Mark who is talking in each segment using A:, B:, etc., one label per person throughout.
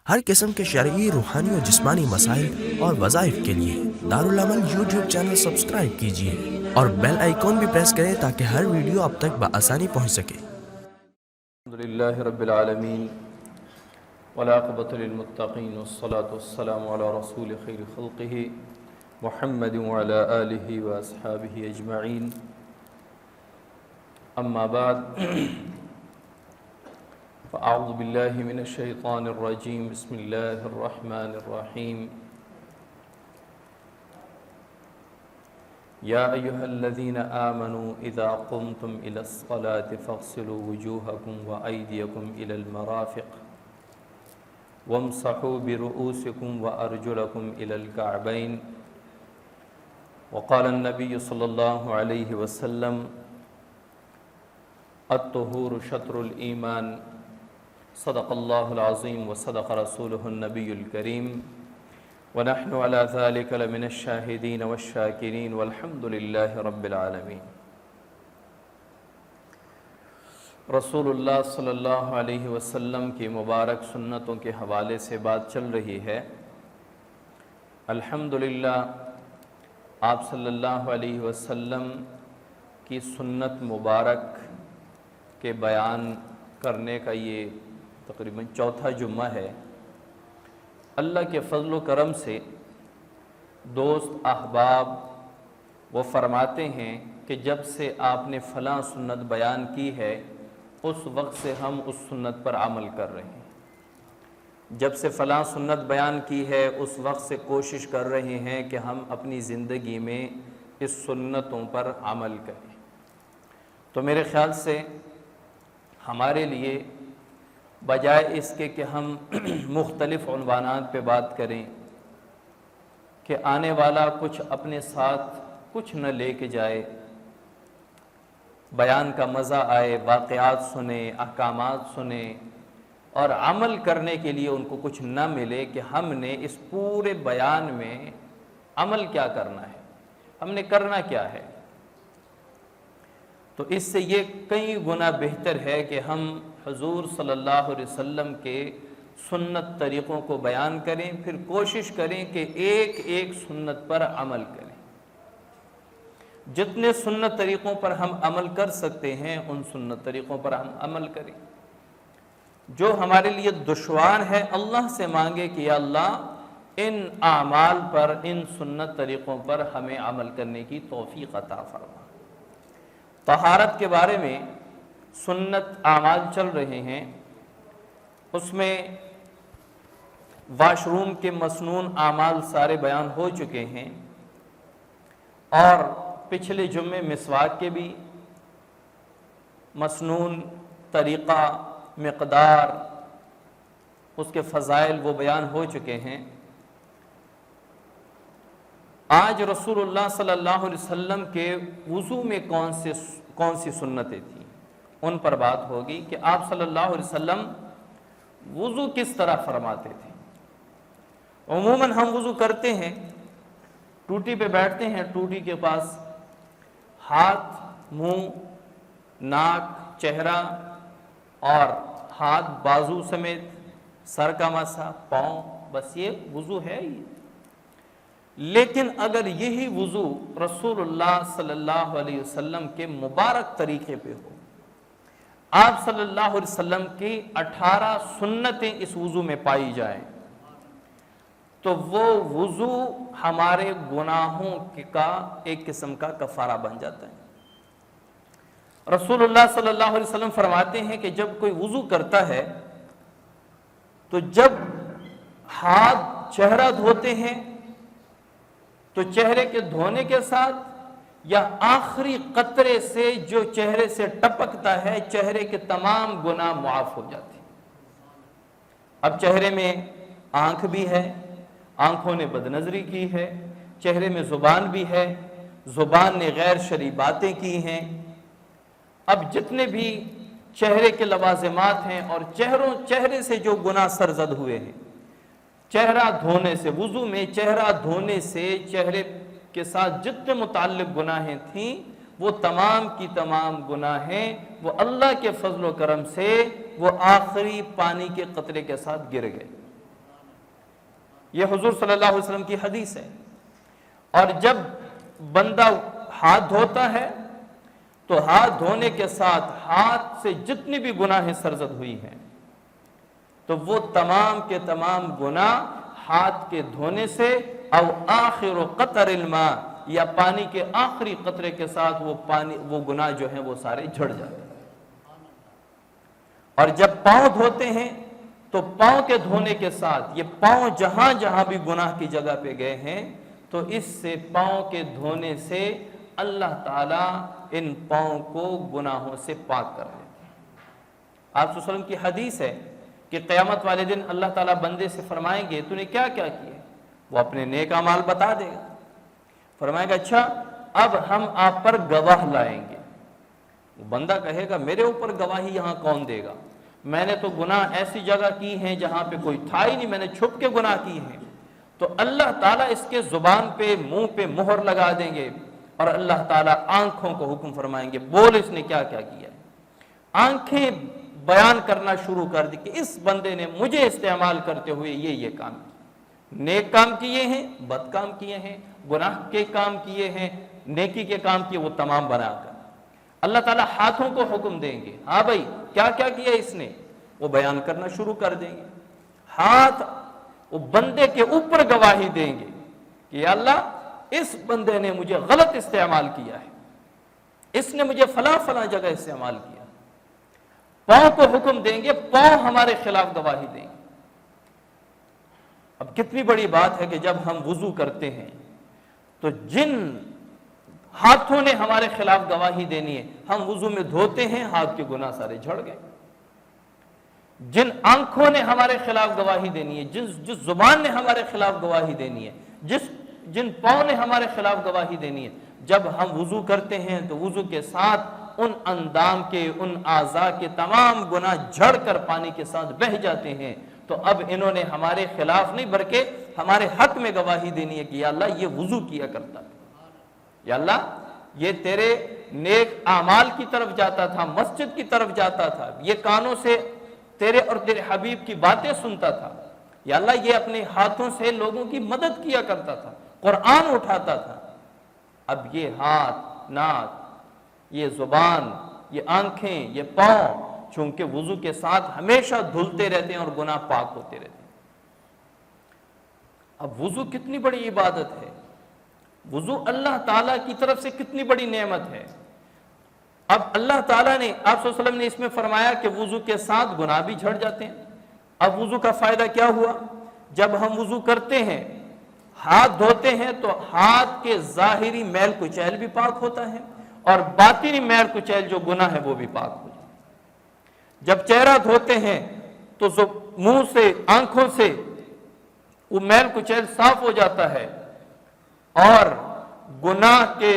A: ہر قسم کے شرعی، روحانی اور جسمانی مسائل اور وظائف کے لیے دارالعمل یوٹیوب چینل سبسکرائب کیجیے اور بیل آئیکن بھی پریس کریں تاکہ ہر ویڈیو آپ تک بآسانی پہنچ سکے۔
B: الحمدللہ رب العالمین والعاقبۃ للمتقین والصلاة والسلام علی رسول خیر خلقہ محمد وعلی آلہ واصحابہ اجمعین، اما بعد فاعوذ باللہ من الشیطان الرجیم، بسم اللہ الرحمن الرحیم۔ یا ایہا الذین آمنوا اذا قمتم الی الصلاة فاغسلوا وجوہکم وایدیکم الی المرافق وامسحوا برؤوسکم وارجلکم الی الکعبین، وقال النبی صلی اللہ علیہ وسلم الطہور شطر الایمان، صدق اللہ العظیم وصدق رسولہ النبی الکریم، ونحن على ذلك لمن الشاہدین والشاکرین والحمد للہ رب العالمین۔ رسول اللہ صلی اللہ علیہ وسلم کی مبارک سنتوں کے حوالے سے بات چل رہی ہے۔ الحمدللہ آپ صلی اللہ علیہ وسلم کی سنت مبارک کے بیان کرنے کا یہ تقریباً چوتھا جمعہ ہے۔ اللہ کے فضل و کرم سے دوست احباب وہ فرماتے ہیں کہ جب سے آپ نے فلاں سنت بیان کی ہے اس وقت سے ہم اس سنت پر عمل کر رہے ہیں، جب سے فلاں سنت بیان کی ہے اس وقت سے کوشش کر رہے ہیں کہ ہم اپنی زندگی میں اس سنتوں پر عمل کریں۔ تو میرے خیال سے ہمارے لیے بجائے اس کے کہ ہم مختلف عنوانات پہ بات کریں کہ آنے والا کچھ اپنے ساتھ کچھ نہ لے کے جائے، بیان کا مزہ آئے، واقعات سنیں، احکامات سنیں اور عمل کرنے کے لیے ان کو کچھ نہ ملے کہ ہم نے اس پورے بیان میں عمل کیا کرنا ہے، ہم نے کرنا کیا ہے، تو اس سے یہ کئی گنا بہتر ہے کہ ہم حضور صلی اللہ علیہ وسلم کے سنت طریقوں کو بیان کریں، پھر کوشش کریں کہ ایک ایک سنت پر عمل کریں۔ جتنے سنت طریقوں پر ہم عمل کر سکتے ہیں ان سنت طریقوں پر ہم عمل کریں۔ جو ہمارے لیے دشوار ہے اللہ سے مانگے کہ یا اللہ ان اعمال پر، ان سنت طریقوں پر ہمیں عمل کرنے کی توفیق عطا فرما۔ طہارت کے بارے میں سنت اعمال چل رہے ہیں، اس میں واش روم کے مسنون اعمال سارے بیان ہو چکے ہیں، اور پچھلے جمعے مسواک کے بھی مسنون طریقہ، مقدار، اس کے فضائل وہ بیان ہو چکے ہیں۔ آج رسول اللہ صلی اللہ علیہ وسلم کے وضو میں کون سی سنتیں تھیں ان پر بات ہوگی کہ آپ صلی اللہ علیہ وسلم وضو کس طرح فرماتے تھے۔ عموماً ہم وضو کرتے ہیں، ٹوٹی پہ بیٹھتے ہیں، ٹوٹی کے پاس ہاتھ، منہ، ناک، چہرہ اور ہاتھ بازو سمیت، سر کا مسح، پاؤں، بس یہ وضو ہے ہی۔ لیکن اگر یہی وضو رسول اللہ صلی اللہ علیہ وسلم کے مبارک طریقے پہ ہو، آپ صلی اللہ علیہ وسلم کی 18 سنتیں اس وضو میں پائی جائیں، تو وہ وضو ہمارے گناہوں کا ایک قسم کا کفارہ بن جاتا ہے۔ رسول اللہ صلی اللہ علیہ وسلم فرماتے ہیں کہ جب کوئی وضو کرتا ہے تو جب ہاتھ چہرہ دھوتے ہیں تو چہرے کے دھونے کے ساتھ یا آخری قطرے سے جو چہرے سے ٹپکتا ہے چہرے کے تمام گناہ معاف ہو جاتے ہیں۔ اب چہرے میں آنکھ بھی ہے، آنکھوں نے بدنظری کی ہے، چہرے میں زبان بھی ہے، زبان نے غیر شرعی باتیں کی ہیں، اب جتنے بھی چہرے کے لوازمات ہیں اور چہرے سے جو گناہ سرزد ہوئے ہیں، چہرہ دھونے سے، وضو میں چہرہ دھونے سے چہرے کے ساتھ جتنے متعلق گناہیں تھیں وہ تمام کی تمام گناہیں وہ اللہ کے فضل و کرم سے وہ آخری پانی کے قطرے کے ساتھ گر گئے۔ یہ حضور صلی اللہ علیہ وسلم کی حدیث ہے۔ اور جب بندہ ہاتھ دھوتا ہے تو ہاتھ دھونے کے ساتھ ہاتھ سے جتنی بھی گناہیں سرزد ہوئی ہیں تو وہ تمام کے تمام گناہ ہاتھ کے دھونے سے او آخر قطر الماء یا پانی کے آخری قطرے کے ساتھ وہ گناہ جو ہیں وہ سارے جھڑ جاتے ہیں۔ اور جب پاؤں دھوتے ہیں تو پاؤں کے دھونے کے ساتھ یہ پاؤں جہاں جہاں بھی گناہ کی جگہ پہ گئے ہیں تو اس سے پاؤں کے دھونے سے اللہ تعالیٰ ان پاؤں کو گناہوں سے پاک کر لیتے ہیں۔ آپ صلی اللہ علیہ وسلم کی حدیث ہے کہ قیامت والے دن اللہ تعالیٰ بندے سے فرمائیں گے تو نے کیا کیا کیا؟ وہ اپنے نیک اعمال بتا دے گا، فرمائے گا اچھا اب ہم آپ پر گواہ لائیں گے۔ وہ بندہ کہے گا میرے اوپر گواہی یہاں کون دے گا؟ میں نے تو گناہ ایسی جگہ کی ہیں جہاں پہ کوئی تھا ہی نہیں، میں نے چھپ کے گناہ کی ہیں۔ تو اللہ تعالیٰ اس کے زبان پہ منہ پہ مہر لگا دیں گے اور اللہ تعالیٰ آنکھوں کو حکم فرمائیں گے بول اس نے کیا کیا کیا ہے۔ آنکھیں بیان کرنا شروع کر دی کہ اس بندے نے مجھے استعمال کرتے ہوئے یہ کام کیا، نیک کام کیے ہیں، بد کام کیے ہیں، گناہ کے کام کیے ہیں، نیکی کے کام کیے، وہ تمام بنا کر اللہ تعالیٰ ہاتھوں کو حکم دیں گے ہاں بھائی کیا کیا کیا اس نے، وہ بیان کرنا شروع کر دیں گے۔ ہاتھ وہ بندے کے اوپر گواہی دیں گے کہ یا اللہ اس بندے نے مجھے غلط استعمال کیا ہے، اس نے مجھے فلاں فلاں جگہ استعمال کیا۔ پاؤں کو حکم دیں گے، پاؤں ہمارے خلاف گواہی دیں گے۔ اب کتنی بڑی بات ہے کہ جب ہم وضو کرتے ہیں تو جن ہاتھوں نے ہمارے خلاف گواہی دینی ہے ہم وضو میں دھوتے ہیں، ہاتھ کے گناہ سارے جھڑ گئے۔ جن آنکھوں نے ہمارے خلاف گواہی دینی ہے، جس زبان نے ہمارے خلاف گواہی دینی ہے، جن پاؤں نے ہمارے خلاف گواہی دینی ہے، جب ہم وضو کرتے ہیں تو وضو کے ساتھ ان اندام کے ان اعضاء کے تمام گناہ جھڑ کر پانی کے ساتھ بہہ جاتے ہیں۔ تو اب انہوں نے ہمارے خلاف نہیں بلکہ ہمارے حق میں گواہی دینی ہے کہ یا اللہ یہ وضو کیا کرتا تھا، یا اللہ یہ تیرے نیک اعمال کی طرف جاتا تھا، مسجد کی طرف جاتا تھا، یہ کانوں سے تیرے اور تیرے حبیب کی باتیں سنتا تھا، یا اللہ یہ اپنے ہاتھوں سے لوگوں کی مدد کیا کرتا تھا، قرآن اٹھاتا تھا۔ اب یہ ہاتھ، ناک، یہ زبان، یہ آنکھیں، یہ پاؤں چونکہ وضو کے ساتھ ہمیشہ دھلتے رہتے ہیں اور گناہ پاک ہوتے رہتے ہیں۔ اب وضو کتنی بڑی عبادت ہے، وضو اللہ تعالیٰ کی طرف سے کتنی بڑی نعمت ہے۔ اب اللہ تعالیٰ نے آپ صلی اللہ علیہ وسلم نے اس میں فرمایا کہ وضو کے ساتھ گناہ بھی جھڑ جاتے ہیں۔ اب وضو کا فائدہ کیا ہوا؟ جب ہم وضو کرتے ہیں، ہاتھ دھوتے ہیں تو ہاتھ کے ظاہری میل کچیل بھی پاک ہوتا ہے اور باطنی میل کچیل جو گناہ ہے وہ بھی پاک ہو جاتا ہے۔ جب چہرہ دھوتے ہیں تو منہ سے، آنکھوں سے وہ میل کچیل صاف ہو جاتا ہے اور گناہ کے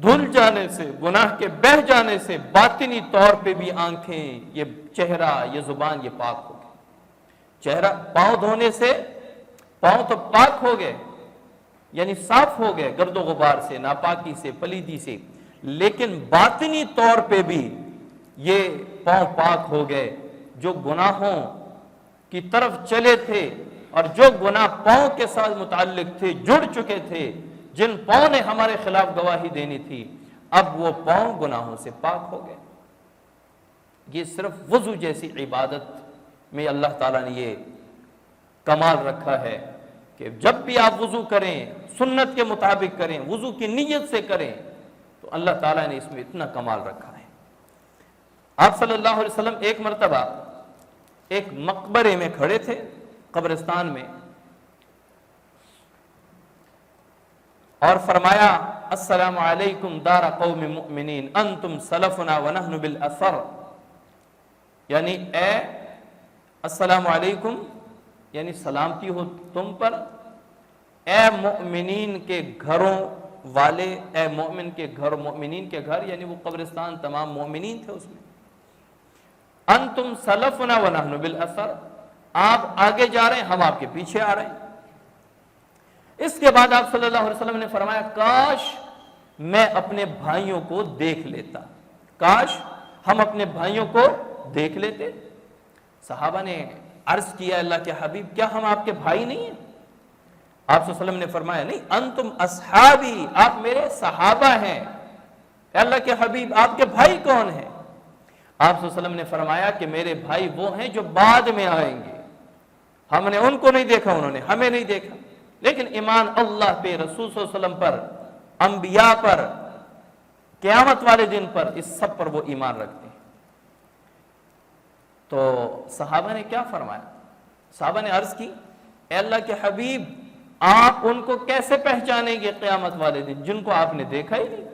B: دھل جانے سے، گناہ کے بہہ جانے سے باطنی طور پہ بھی آنکھیں، یہ چہرہ، یہ زبان یہ پاک ہو گئے۔ چہرہ، پاؤں دھونے سے پاؤں تو پاک ہو گئے، یعنی صاف ہو گئے گرد و غبار سے، ناپاکی سے، پلیدی سے، لیکن باطنی طور پہ بھی یہ پاؤں پاک ہو گئے۔ جو گناہوں کی طرف چلے تھے اور جو گناہ پاؤں کے ساتھ متعلق تھے، جڑ چکے تھے، جن پاؤں نے ہمارے خلاف گواہی دینی تھی، اب وہ پاؤں گناہوں سے پاک ہو گئے۔ یہ صرف وضو جیسی عبادت میں اللہ تعالیٰ نے یہ کمال رکھا ہے کہ جب بھی آپ وضو کریں سنت کے مطابق کریں، وضو کی نیت سے کریں، تو اللہ تعالیٰ نے اس میں اتنا کمال رکھا ہے۔ آپ صلی اللہ علیہ وسلم ایک مرتبہ ایک مقبرے میں کھڑے تھے، قبرستان میں، اور فرمایا السلام علیکم دار قوم مؤمنین انتم سلفنا ونحن بالاثر، یعنی اے السلام علیکم یعنی سلامتی ہو تم پر، اے مؤمنین کے گھروں والے، اے مومن کے گھر، مومنین کے گھر یعنی وہ قبرستان تمام مومنین تھے اس میں، انتم سلفنا ونحن بالاثر، آپ آگے جا رہے ہیں ہم آپ کے پیچھے آ رہے ہیں۔ اس کے بعد آپ صلی اللہ علیہ وسلم نے فرمایا کاش میں اپنے بھائیوں کو دیکھ لیتا، کاش ہم اپنے بھائیوں کو دیکھ لیتے۔ صحابہ نے عرض کیا اللہ کے حبیب کیا ہم آپ کے بھائی نہیں ہیں؟ آپ صلی اللہ علیہ وسلم نے فرمایا نہیں، انتم اصحابی، آپ میرے صحابہ ہیں۔ اے اللہ کے حبیب آپ کے بھائی کون ہیں؟ آپ صلی اللہ علیہ وسلم نے فرمایا کہ میرے بھائی وہ ہیں جو بعد میں آئیں گے، ہم نے ان کو نہیں دیکھا، انہوں نے ہمیں نہیں دیکھا، لیکن ایمان اللہ پہ، رسول صلی اللہ علیہ وسلم پر، انبیاء پر، قیامت والے دن پر، اس سب پر وہ ایمان رکھتے ہیں۔ تو صحابہ نے کیا فرمایا؟ صحابہ نے عرض کی اے اللہ کے حبیب آپ ان کو کیسے پہچانیں گے قیامت والے دن جن کو آپ نے دیکھا ہی نہیں؟